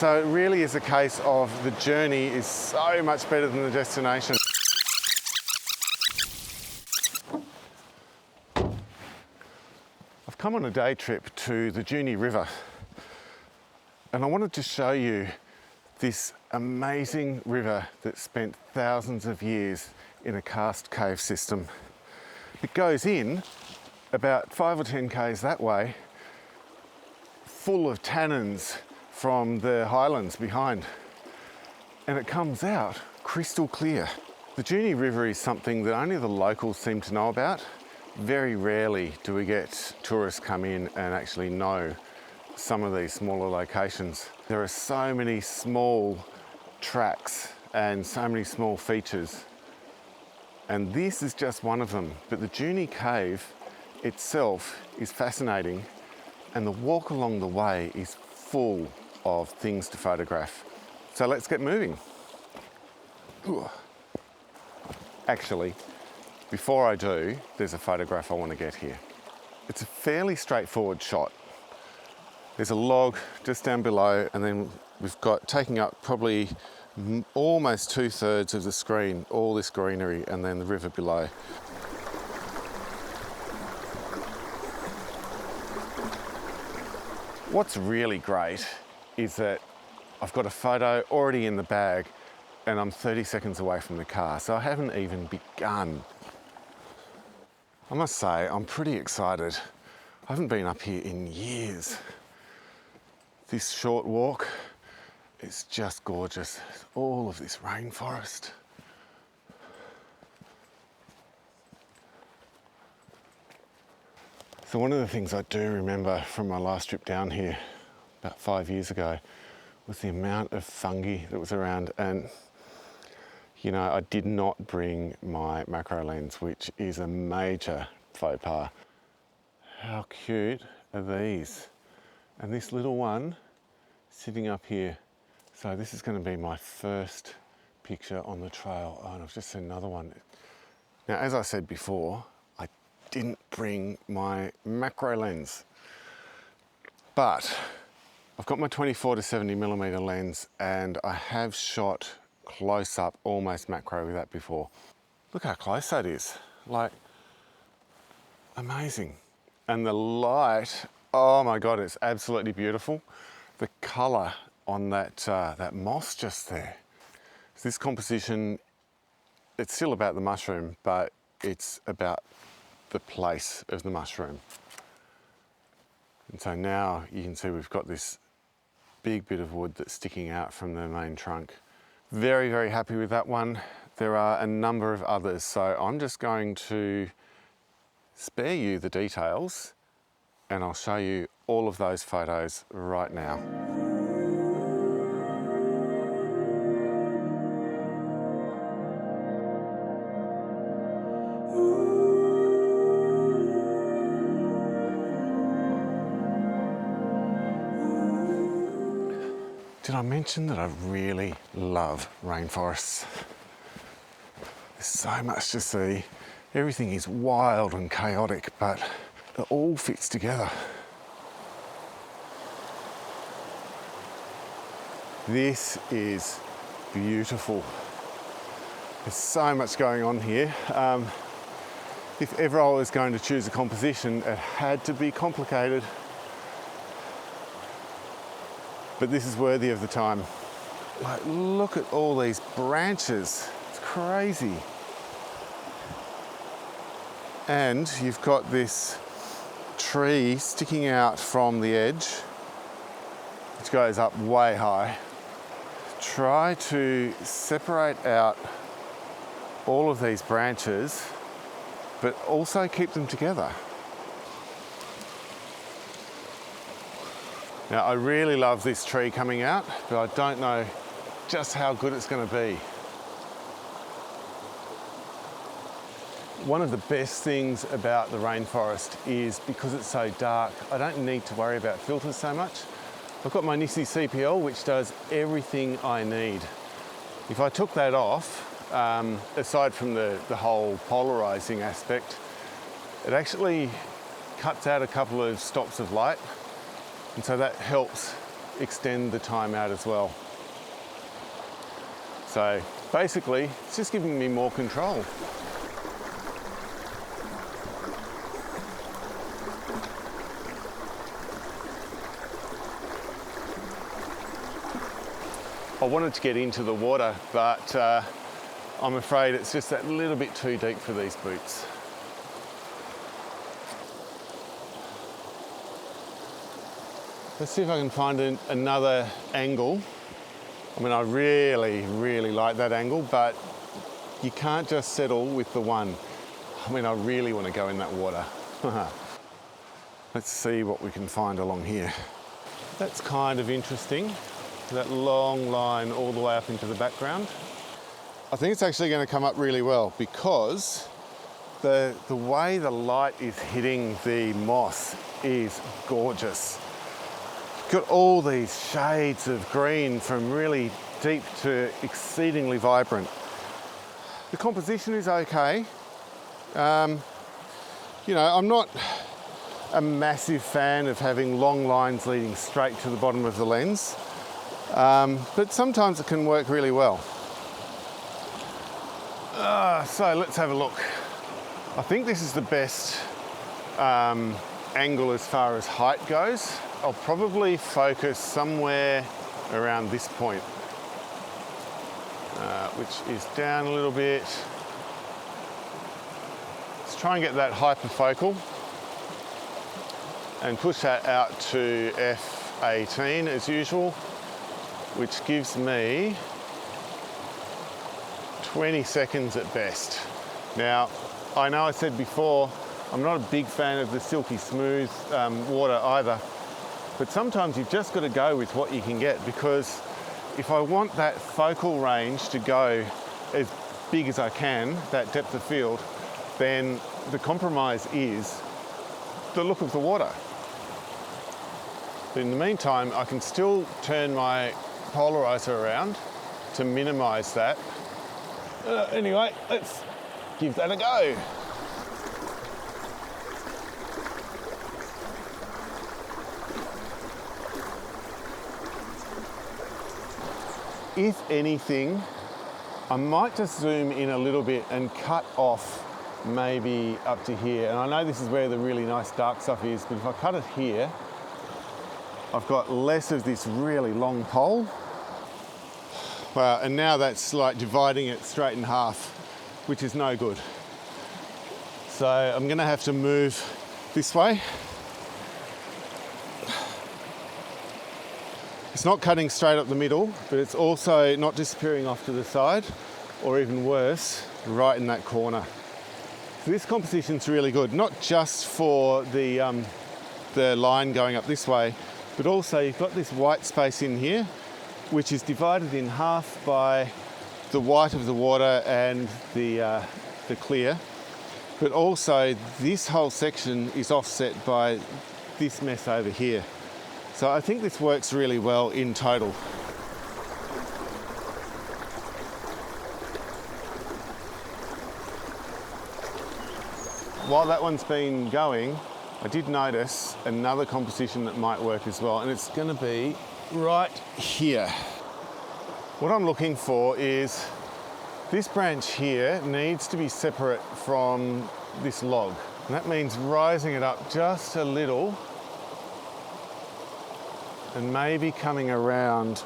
So it really is a case of the journey is so much better than the destination. I've come on a day trip to the Juni River and I wanted to show you this amazing river that spent thousands of years in a karst cave system. It goes in about 5 or 10 k's that way, full of tannins from the highlands behind, and it comes out crystal clear. The Juni River is something that only the locals seem to know about. Very rarely do we get tourists come in and actually know some of these smaller locations. There are so many small tracks and so many small features, and this is just one of them. But the Juni Cave itself is fascinating, and the walk along the way is full of things to photograph. So let's get moving. Ooh. Actually, before I do, there's a photograph I want to get here. It's a fairly straightforward shot. There's a log just down below, and then we've got taking up probably almost 2/3 of the screen, all this greenery, and then the river below. What's really great is that I've got a photo already in the bag and I'm 30 seconds away from the car, so I haven't even begun. I must say, I'm pretty excited. I haven't been up here in years. This short walk is just gorgeous. All of this rainforest. So one of the things I do remember from my last trip down here about 5 years ago was the amount of fungi that was around, and you know, I did not bring my macro lens, which is a major faux pas. How cute are these? And this little one sitting up here. So this is going to be my first picture on the trail. Oh, and I've just seen another one. Now, as I said before, I didn't bring my macro lens, but I've got my 24 to 70mm lens, and I have shot close up, almost macro with that before. Look how close that is, like amazing. And the light, oh my God, it's absolutely beautiful. The color on that, that moss just there. So this composition, it's still about the mushroom, but it's about the place of the mushroom. And so now you can see we've got this big bit of wood that's sticking out from the main trunk. Very, very happy with that one. There are a number of others, so I'm just going to spare you the details and I'll show you all of those photos right now. Did I mention that I really love rainforests? There's so much to see. Everything is wild and chaotic, but it all fits together. This is beautiful. There's so much going on here. If ever I was going to choose a composition, it had to be complicated. But this is worthy of the time. Like, look at all these branches. It's crazy. And you've got this tree sticking out from the edge, which goes up way high. Try to separate out all of these branches, but also keep them together. Now, I really love this tree coming out, but I don't know just how good it's going to be. One of the best things about the rainforest is because it's so dark, I don't need to worry about filters so much. I've got my Nissi CPL, which does everything I need. If I took that off, aside from the whole polarizing aspect, it actually cuts out a couple of stops of light. And so that helps extend the time out as well. So basically, it's just giving me more control. I wanted to get into the water, but I'm afraid it's just that little bit too deep for these boots. Let's see if I can find another angle. I mean, I really, really like that angle, but you can't just settle with the one. I mean, I really want to go in that water. Let's see what we can find along here. That's kind of interesting. That long line all the way up into the background. I think it's actually going to come up really well because the way the light is hitting the moss is gorgeous. Got all these shades of green from really deep to exceedingly vibrant. The composition is okay. You know, I'm not a massive fan of having long lines leading straight to the bottom of the lens. But sometimes it can work really well. So let's have a look. I think this is the best angle as far as height goes. I'll probably focus somewhere around this point, which is down a little bit. Let's try and get that hyperfocal and push that out to f18 as usual, which gives me 20 seconds at best. Now, I know I said before, I'm not a big fan of the silky smooth water either, but sometimes you've just got to go with what you can get, because if I want that focal range to go as big as I can, that depth of field, then the compromise is the look of the water. But in the meantime, I can still turn my polarizer around to minimize that. Anyway, let's give that a go. If anything, I might just zoom in a little bit and cut off maybe up to here. And I know this is where the really nice dark stuff is, but if I cut it here, I've got less of this really long pole. Wow, and now that's like dividing it straight in half, which is no good. So I'm gonna have to move this way. It's not cutting straight up the middle, but it's also not disappearing off to the side, or even worse, right in that corner. So this composition's really good, not just for the line going up this way, but also you've got this white space in here, which is divided in half by the white of the water and the clear. But also this whole section is offset by this mess over here. So I think this works really well in total. While that one's been going, I did notice another composition that might work as well, and it's going to be right here. What I'm looking for is this branch here needs to be separate from this log, and that means rising it up just a little and maybe coming around.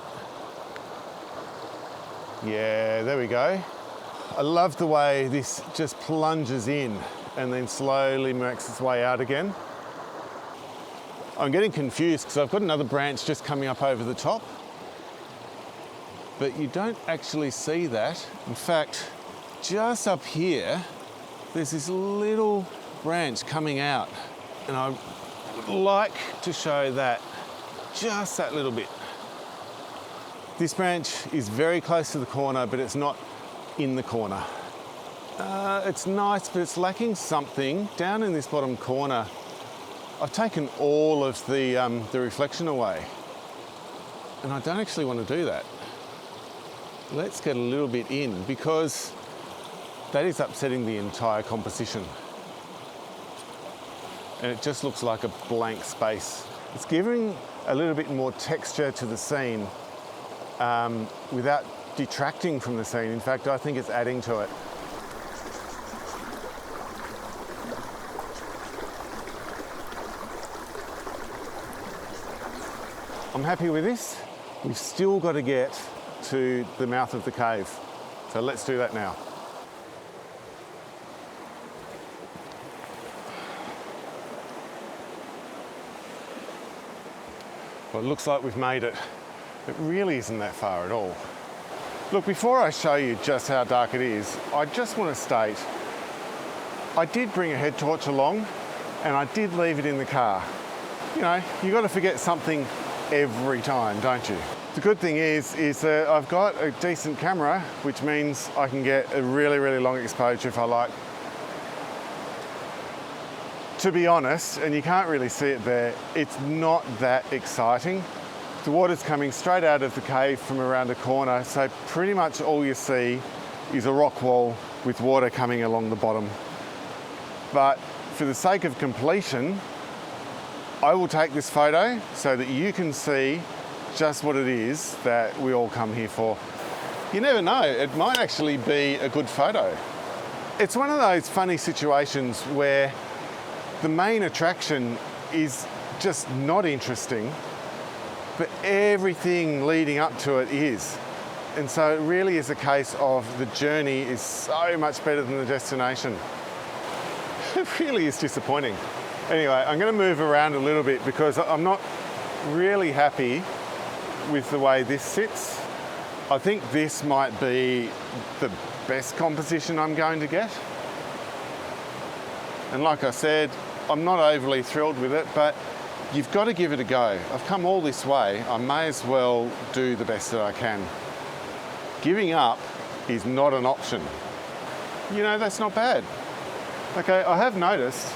Yeah, there we go. I love the way this just plunges in and then slowly works its way out again. I'm getting confused because I've got another branch just coming up over the top, but you don't actually see that. In fact, just up here, there's this little branch coming out, and I would like to show that, just that little bit. This branch is very close to the corner, but it's not in the corner. It's nice, but it's lacking something. Down in this bottom corner, I've taken all of the reflection away, and I don't actually want to do that. Let's get a little bit in, because that is upsetting the entire composition. And it just looks like a blank space. It's giving a little bit more texture to the scene without detracting from the scene. In fact, I think it's adding to it. I'm happy with this. We've still got to get to the mouth of the cave. So let's do that now. Well, it looks like we've made it. It really isn't that far at all. Look, before I show you just how dark it is, I just want to state, I did bring a head torch along and I did leave it in the car. You know, you've got to forget something every time, don't you? The good thing is that I've got a decent camera, which means I can get a really, really long exposure if I like. To be honest, and you can't really see it there, it's not that exciting. The water's coming straight out of the cave from around a corner, so pretty much all you see is a rock wall with water coming along the bottom. But for the sake of completion, I will take this photo so that you can see just what it is that we all come here for. You never know, it might actually be a good photo. It's one of those funny situations where the main attraction is just not interesting, but everything leading up to it is. And so it really is a case of the journey is so much better than the destination. It really is disappointing. Anyway, I'm going to move around a little bit because I'm not really happy with the way this sits. I think this might be the best composition I'm going to get. And like I said, I'm not overly thrilled with it, but you've got to give it a go. I've come all this way, I may as well do the best that I can. Giving up is not an option. You know, that's not bad. Okay, I have noticed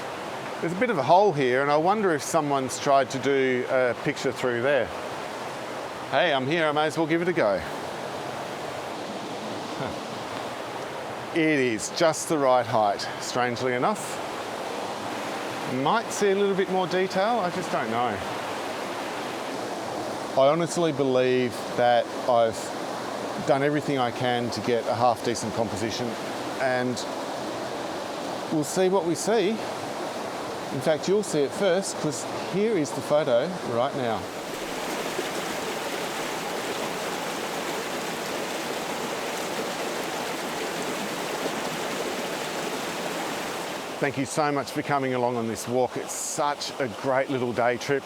there's a bit of a hole here, and I wonder if someone's tried to do a picture through there. Hey, I'm here, I may as well give it a go. It is just the right height, strangely enough. Might see a little bit more detail, I just don't know. I honestly believe that I've done everything I can to get a half decent composition, and we'll see what we see. In fact, you'll see it first, because here is the photo right now. Thank you so much for coming along on this walk. It's such a great little day trip.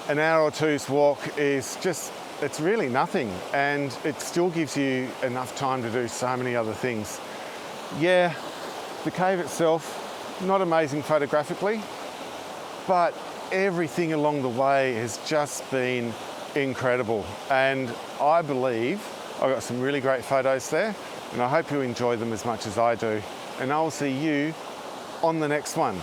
An hour or two's walk is just, it's really nothing, and it still gives you enough time to do so many other things. Yeah, the cave itself, not amazing photographically, but everything along the way has just been incredible. And I believe I got some really great photos there, and I hope you enjoy them as much as I do. And I'll see you on the next one.